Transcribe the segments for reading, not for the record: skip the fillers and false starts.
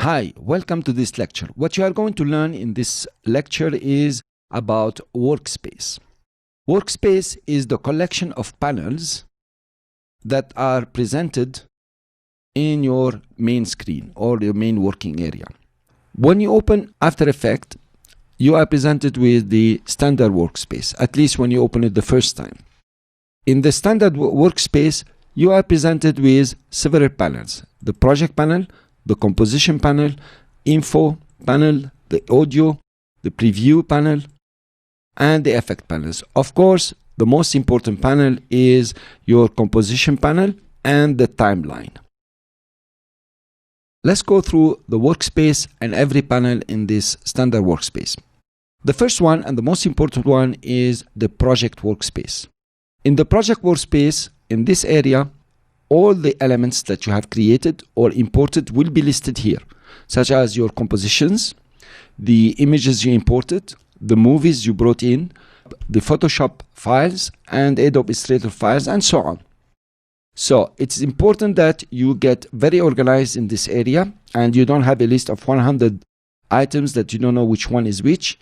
Hi, welcome to this lecture. What you are going to learn in this lecture is about Workspace. Workspace is the collection of panels that are presented in your main screen or your main working area. When you open After Effects, you are presented with the standard workspace, at least when you open it the first time. In the standard workspace, you are presented with several panels: the project panel, the composition panel, info panel, the audio, the preview panel, and the effect panels. Of course, the most important panel is your composition panel and the timeline. Let's go through the workspace and every panel in this standard workspace. The first one and the most important one is the project workspace. In the project workspace, in this area, all the elements that you have created or imported will be listed here, such as your compositions, the images you imported, the movies you brought in, the Photoshop files and Adobe Illustrator files, and so on. So it's important that you get very organized in this area and you don't have a list of 100 items that you don't know which one is which.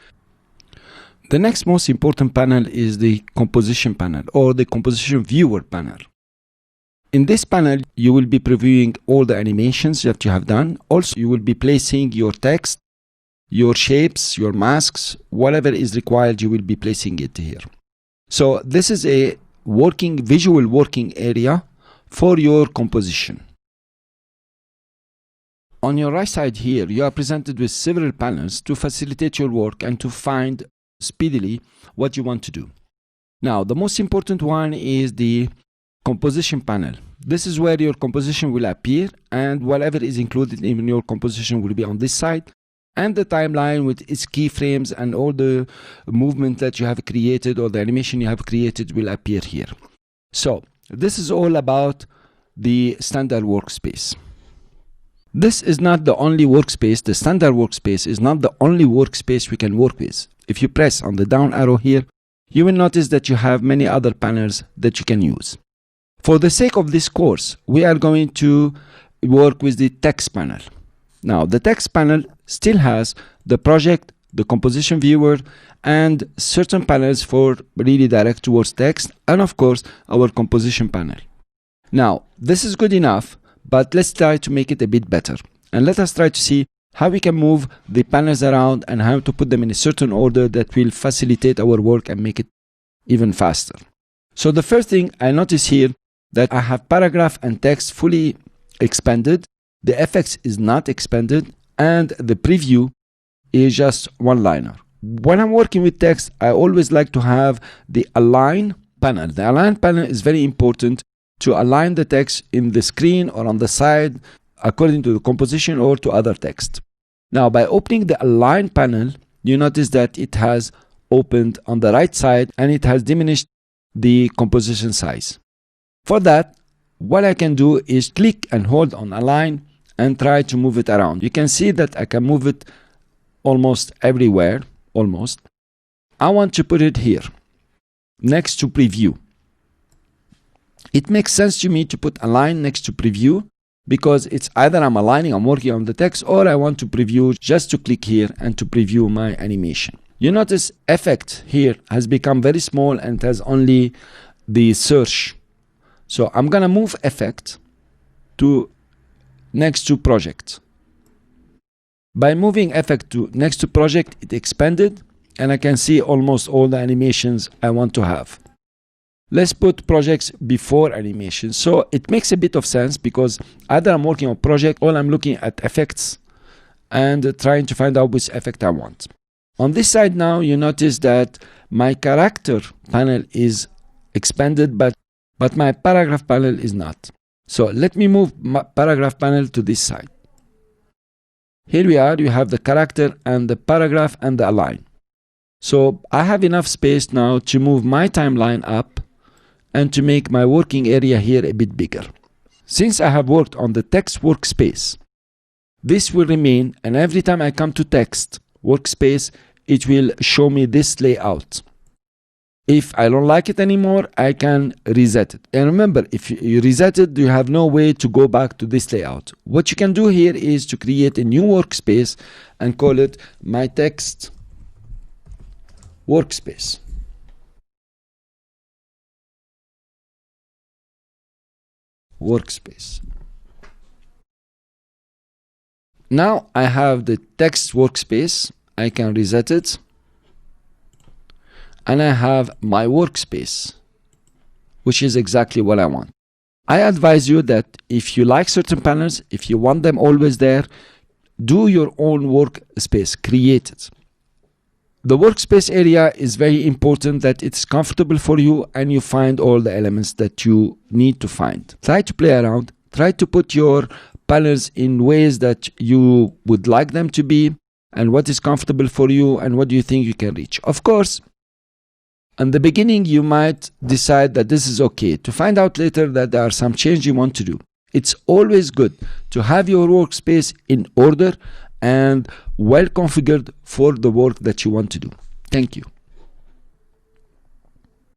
The next most important panel is the composition panel or the composition viewer panel. In this panel, you will be previewing all the animations that you have done. Also, you will be placing your text, your shapes, your masks, whatever is required, you will be placing it here. So this is a visual working area for your composition. On your right side here, you are presented with several panels to facilitate your work and to find speedily what you want to do. Now, the most important one is the composition panel. This is where your composition will appear and whatever is included in your composition will be on this side, and the timeline with its keyframes and all the movement that you have created or the animation you have created will appear here. So this is all about the standard workspace. This is not the only workspace. The standard workspace is not the only workspace we can work with. If you press on the down arrow here, you will notice that you have many other panels that you can use. For the sake of this course, we are going to work with the text panel. Now, the text panel still has the project, the composition viewer, and certain panels for really direct towards text, and of course, our composition panel. Now, this is good enough, but let's try to make it a bit better. And let us try to see how we can move the panels around and how to put them in a certain order that will facilitate our work and make it even faster. So the first thing I notice here that I have paragraph and text fully expanded, the effects is not expanded, and the preview is just one-liner. When I'm working with text, I always like to have the align panel. The align panel is very important to align the text in the screen or on the side according to the composition or to other text. Now, by opening the align panel, you notice that it has opened on the right side and it has diminished the composition size. For that, what I can do is click and hold on align and try to move it around. You can see that I can move it almost everywhere, almost. I want to put it here, next to preview. It makes sense to me to put align next to preview because it's either I'm aligning, I'm working on the text, or I want to preview just to click here and to preview my animation. You notice effect here has become very small and has only the search. So I'm gonna move effect to next to project. By moving effect to next to project, it expanded and I can see almost all the animations I want to have. Let's put projects before animation. So it makes a bit of sense because either I'm working on project or I'm looking at effects and trying to find out which effect I want. On this side now, you notice that my character panel is expanded, but my paragraph panel is not. So let me move my paragraph panel to this side. Here we are, you have the character and the paragraph and the align. So I have enough space now to move my timeline up and to make my working area here a bit bigger. Since I have worked on the text workspace, this will remain, and every time I come to text workspace, it will show me this layout. If I don't like it anymore, I can reset it. And remember, if you reset it, you have no way to go back to this layout. What you can do here is to create a new workspace and call it My Text Workspace. Workspace. Now I have the text workspace. I can reset it. And I have my workspace, which is exactly what I want. I advise you that if you like certain panels, if you want them always there, do your own workspace, create it. The workspace area is very important, that it's comfortable for you and you find all the elements that you need to find. Try to play around, try to put your panels in ways that you would like them to be, and what is comfortable for you and what do you think you can reach. Of course, in the beginning, you might decide that this is okay, to find out later that there are some changes you want to do. It's always good to have your workspace in order and well configured for the work that you want to do. Thank you.